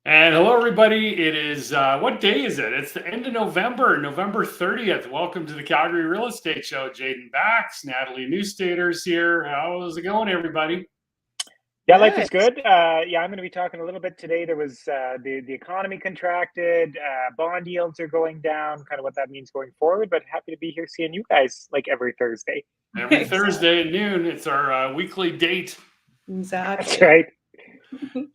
And hello, everybody. It is, what day is it? It's the end of November, November 30th. Welcome to the Calgary Real Estate Show. Jaden Bax, Natalie Newstaters here. How's it going, everybody? Yeah, life is Good. good. I'm going to be talking a little bit today. There was the economy contracted, bond yields are going down, kind of what that means going forward. But happy to be here seeing you guys like every Thursday. Every Thursday at noon, it's our weekly date. Exactly. That's right.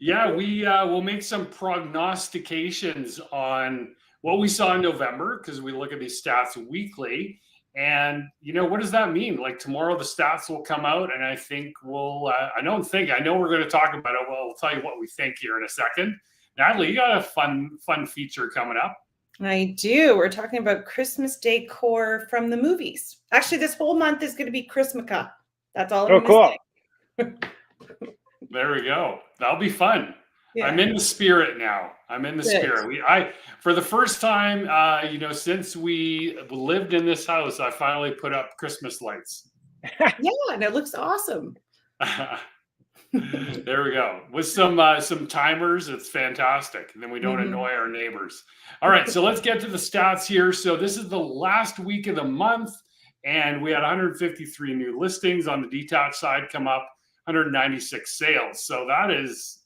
Yeah, we will make some prognostications on what we saw in November because we look at these stats weekly. And, what does that mean? Like tomorrow, the stats will come out, and I think I know we're going to talk about it. Well, we'll tell you what we think here in a second. Natalie, you got a fun feature coming up. I do. We're talking about Christmas decor from the movies. Actually, this whole month is going to be Christmas. That's all I'm cool. There we go. That'll be fun. Yeah. I'm in the spirit now. For the first time, since we lived in this house, I finally put up Christmas lights. Yeah, and it looks awesome. There we go. With some timers, it's fantastic. And then we don't annoy our neighbors. All right, so let's get to the stats here. So this is the last week of the month, and we had 153 new listings on the detached side come up, 196 sales. So that is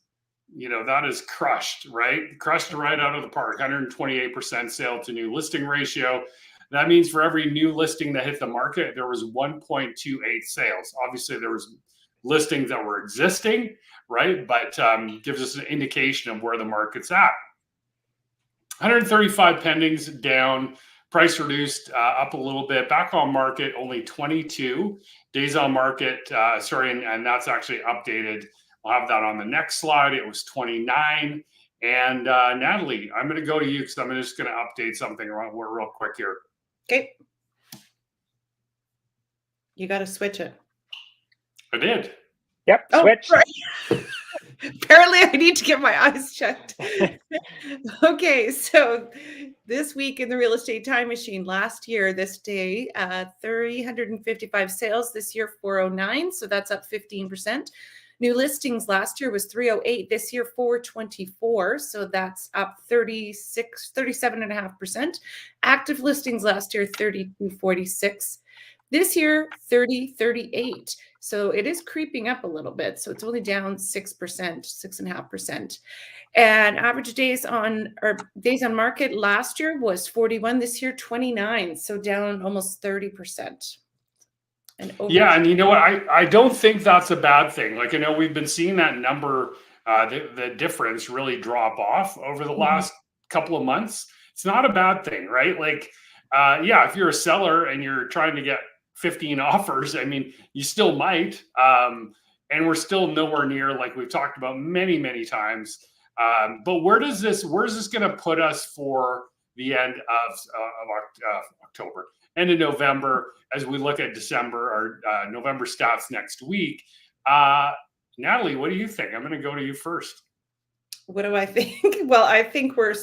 crushed, right? Crushed right out of the park. 128% sale to new listing ratio. That means for every new listing that hit the market, there was 1.28 sales. Obviously, there was listings that were existing, right? But gives us an indication of where the market's at. 135 pendings down, price reduced up a little bit. Back on market, only 22 days on market. And that's actually updated. We'll have that on the next slide. It was 29. And Natalie, I'm going to go to you because I'm just going to update something real quick here. Okay. You got to switch it. I did. Yep, switch. Right. Apparently, I need to get my eyes checked. Okay, so this week in the real estate time machine, last year, this day, 355 sales. This year, 409. So that's up 15%. New listings last year was 308. This year, 424. So that's up 37.5%. Active listings last year, 3246. This year, 3038. So it is creeping up a little bit. So it's only down 6%, 6.5%. And average days on market last year was 41. This year, 29. So down almost 30%. And you know what? I don't think that's a bad thing. Like, we've been seeing that number, the difference really drop off over the last couple of months. It's not a bad thing, right? Like, if you're a seller and you're trying to get 15 offers, I mean, you still might. And we're still nowhere near, like we've talked about many, many times. But where's this going to put us for the end of October? End of November, as we look at December or November stats next week. Natalie, what do you think? I'm going to go to you first. What do I think? Well, I think I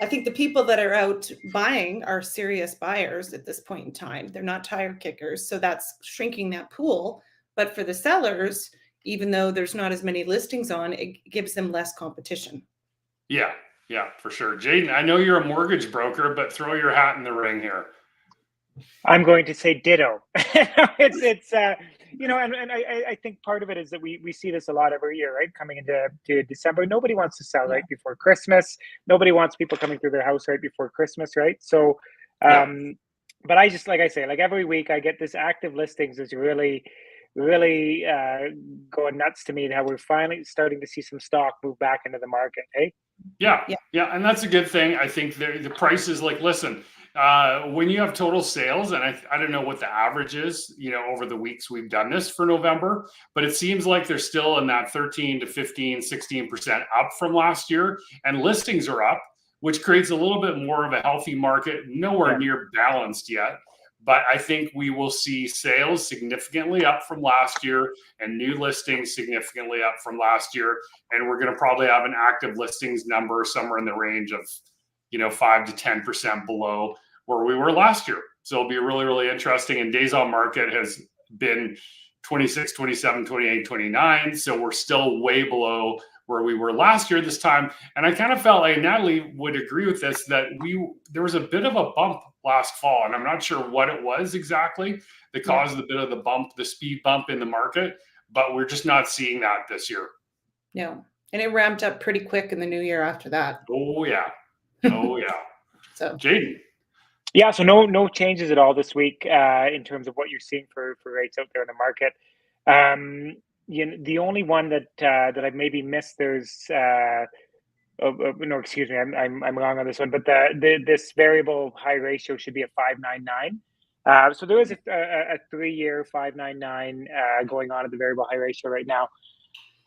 think the people that are out buying are serious buyers at this point in time. They're not tire kickers. So that's shrinking that pool. But for the sellers, even though there's not as many listings on, it gives them less competition. Yeah, for sure. Jaden, I know you're a mortgage broker, but throw your hat in the ring here. I'm going to say ditto. It's I think part of it is that we see this a lot every year, right? Coming into December, nobody wants to sell right before Christmas. Nobody wants people coming through their house right before Christmas, right? So, but I just, like I say, like every week I get this active listings is really going nuts to me, how we're finally starting to see some stock move back into the market, hey? Yeah, and that's a good thing. I think the price is like, listen, when you have total sales, and I don't know what the average is, over the weeks we've done this for November, but it seems like they're still in that 13 to 15, 16% up from last year, and listings are up, which creates a little bit more of a healthy market, nowhere near balanced yet. But I think we will see sales significantly up from last year and new listings significantly up from last year. And we're going to probably have an active listings number somewhere in the range of, 5 to 10% below where we were last year. So it'll be really, really interesting. And days on market has been 26, 27, 28, 29. So we're still way below where we were last year this time. And I kind of felt like Natalie would agree with this, that there was a bit of a bump last fall, and I'm not sure what it was exactly that caused a bit of the bump, the speed bump in the market, but we're just not seeing that this year. No. And it ramped up pretty quick in the new year after that. Oh yeah. Oh yeah. So Jaden. Yeah, so no changes at all this week in terms of what you're seeing for rates out there in the market. The only one that I maybe missed, there's no, excuse me, I'm wrong on this one, but this variable high ratio should be a 5.99. So there is a 3-year 5.99 going on at the variable high ratio right now.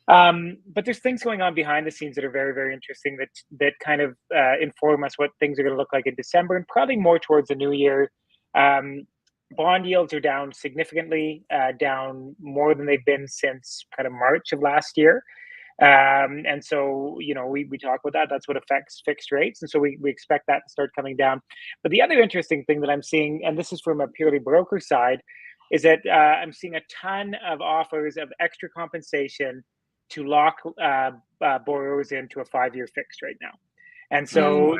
But there's things going on behind the scenes that are very, very interesting that kind of inform us what things are going to look like in December and probably more towards the new year. Bond yields are down significantly, down more than they've been since kind of March of last year. And so, we talk about that. That's what affects fixed rates. And so we expect that to start coming down. But the other interesting thing that I'm seeing, and this is from a purely broker side, is that I'm seeing a ton of offers of extra compensation to lock borrowers into a 5-year fixed right now. And so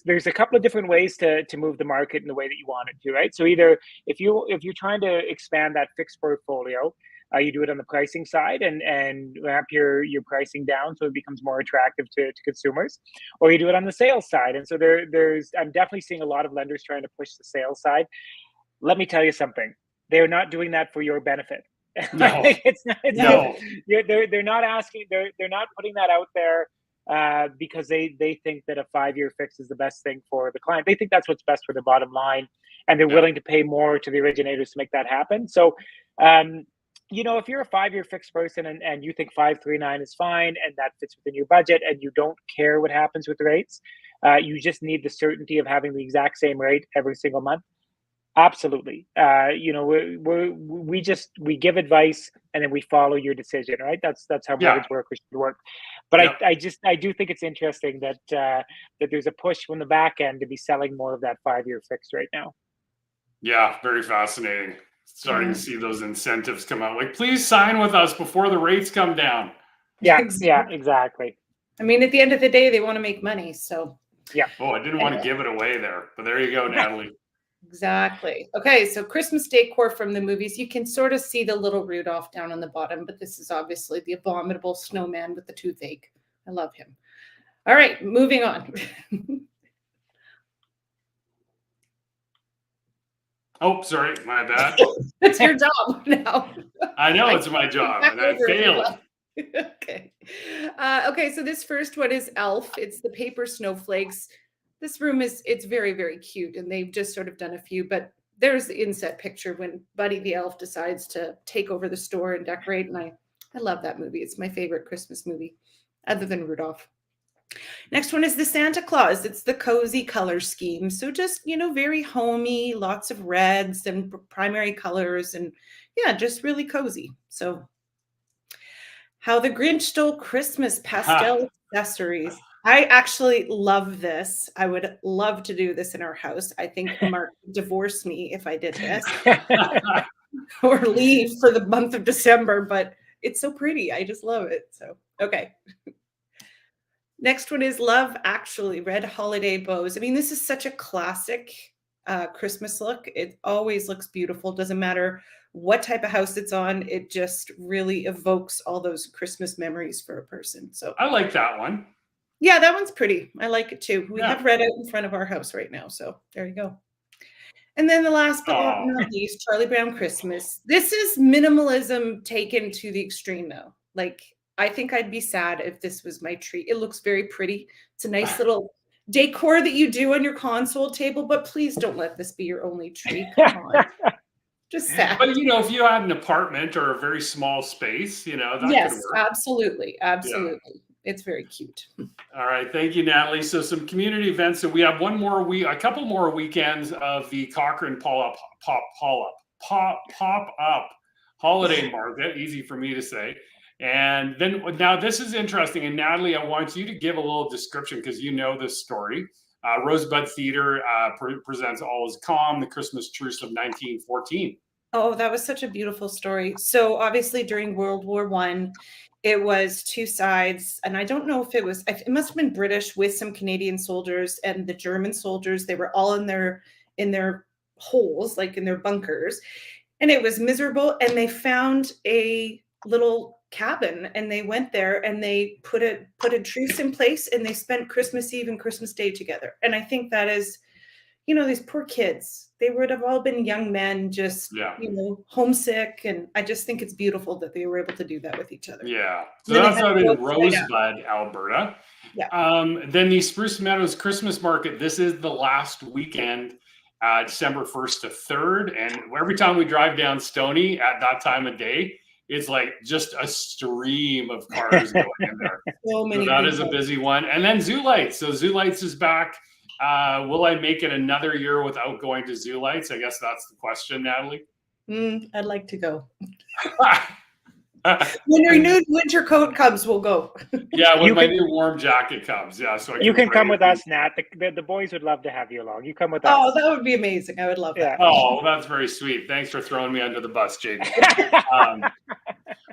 there's a couple of different ways to move the market in the way that you want it to, right? So either if you're trying to expand that fixed portfolio, you do it on the pricing side and ramp your pricing down so it becomes more attractive to consumers, or you do it on the sales side. And so I'm definitely seeing a lot of lenders trying to push the sales side. Let me tell you something. They're not doing that for your benefit. No. They're not asking. They're not putting that out there because they think that a 5-year fix is the best thing for the client. They think that's what's best for the bottom line, and they're willing to pay more to the originators to make that happen. So, if you're a 5-year fixed person and you think 5.39 is fine and that fits within your budget, and you don't care what happens with the rates, you just need the certainty of having the exact same rate every single month. Absolutely. We give advice and then we follow your decision, right? That's how mortgage workers should work. But I do think it's interesting that there's a push from the back end to be selling more of that 5-year fixed right now. Yeah, very fascinating. Starting to see those incentives come out. Like, please sign with us before the rates come down. Yeah, exactly. I mean, at the end of the day, they want to make money. So yeah. Oh, I didn't want to give it away there, but there you go, Natalie. Exactly. Okay, so Christmas decor from the movies. You can sort of see the little Rudolph down on the bottom, but this is obviously the abominable snowman with the toothache. I love him. All right, moving on. Oh, sorry, my bad. It's your job now. I know it's my job, and I failed. Okay. Okay, so this first one is Elf. It's the paper snowflakes. This room it's very, very cute, and they've just sort of done a few, but there's the inset picture when Buddy the Elf decides to take over the store and decorate, and I love that movie. It's my favorite Christmas movie, other than Rudolph. Next one is the Santa Claus. It's the cozy color scheme. So just, very homey, lots of reds and primary colors, and just really cozy. So How the Grinch Stole Christmas pastel accessories. I actually love this. I would love to do this in our house. I think Mark would divorce me if I did this or leave for the month of December, but it's so pretty. I just love it. So, okay. Next one is Love Actually, red holiday bows. I mean, this is such a classic Christmas look. It always looks beautiful. Doesn't matter what type of house it's on. It just really evokes all those Christmas memories for a person. So I like that one. Yeah, that one's pretty. I like it too. We have red out in front of our house right now. So there you go. And then the last but not least, Charlie Brown Christmas. This is minimalism taken to the extreme though. Like, I think I'd be sad if this was my tree. It looks very pretty. It's a nice little decor that you do on your console table, but please don't let this be your only tree. Come on. Just sad. But, if you had an apartment or a very small space, that could work. Absolutely. Absolutely. Yeah. It's very cute. All right. Thank you, Natalie. So some community events. So we have a couple more weekends of the Cochrane pop-up holiday market. Easy for me to say. And then now this is interesting. And Natalie, I want you to give a little description because you know this story. Rosebud Theater presents All Is Calm, the Christmas Truce of 1914. Oh, that was such a beautiful story. So obviously during World War I, it was two sides, and I don't know if it was, it must have been British with some Canadian soldiers and the German soldiers. They were all in their holes, like in their bunkers, and it was miserable. And they found a little cabin, and they went there and they put a truce in place, and they spent Christmas Eve and Christmas Day together. And I think that is, these poor kids, they would have all been young men, just, homesick. And I just think it's beautiful that they were able to do that with each other. Yeah. So that's out in Rosebud, Alberta. Yeah. Then the Spruce Meadows Christmas Market, this is the last weekend, December 1st to 3rd. And every time we drive down Stoney at that time of day, it's like just a stream of cars going in there. So many. So that is a busy one. And then Zoo Lights. So Zoo Lights is back. Will I make it another year without going to Zoo Lights? I guess that's the question, Natalie. I'd like to go. When your new winter coat comes, we'll go. Yeah, when my new warm jacket comes. Yeah, so you can come with us, Nat. The boys would love to have you along. You come with us. Oh, that would be amazing. I would love that. Oh, that's very sweet. Thanks for throwing me under the bus, Jaden.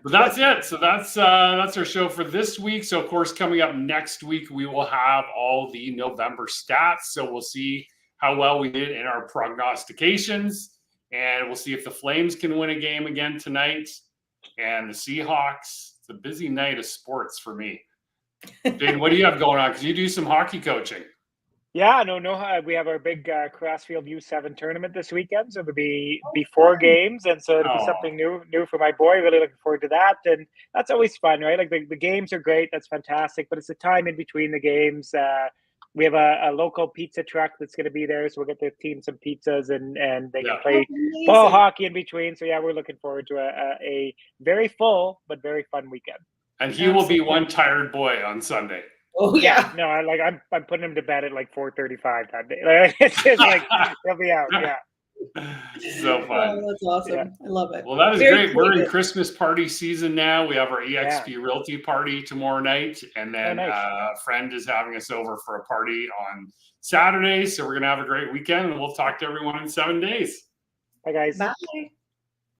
But that's it. So that's our show for this week. So of course, coming up next week, we will have all the November stats. So we'll see how well we did in our prognostications, and we'll see if the Flames can win a game again tonight. And the Seahawks. It's a busy night of sports for me. Jane, what do you have going on? Because you do some hockey coaching. Yeah, no. We have our big Crossfield U7 tournament this weekend, so it'll be 4 games, and so it'll be something new for my boy. Really looking forward to that, and that's always fun, right? Like the games are great, that's fantastic, but it's the time in between the games. We have a local pizza truck that's going to be there, so we'll get the team some pizzas, and they can play ball hockey in between. So yeah, we're looking forward to a very full but very fun weekend. And he will be one tired boy on Sunday. Oh yeah. No, I'm putting him to bed at like 4:35 that day. Like, it's just like he'll be out. Yeah. So fun. Oh, that's awesome. Yeah. I love it. Well, that is Very great. We're in Christmas party season now. We have our EXP Realty party tomorrow night. And then a friend is having us over for a party on Saturday. So we're going to have a great weekend, and we'll talk to everyone in 7 days. Bye, guys. Bye.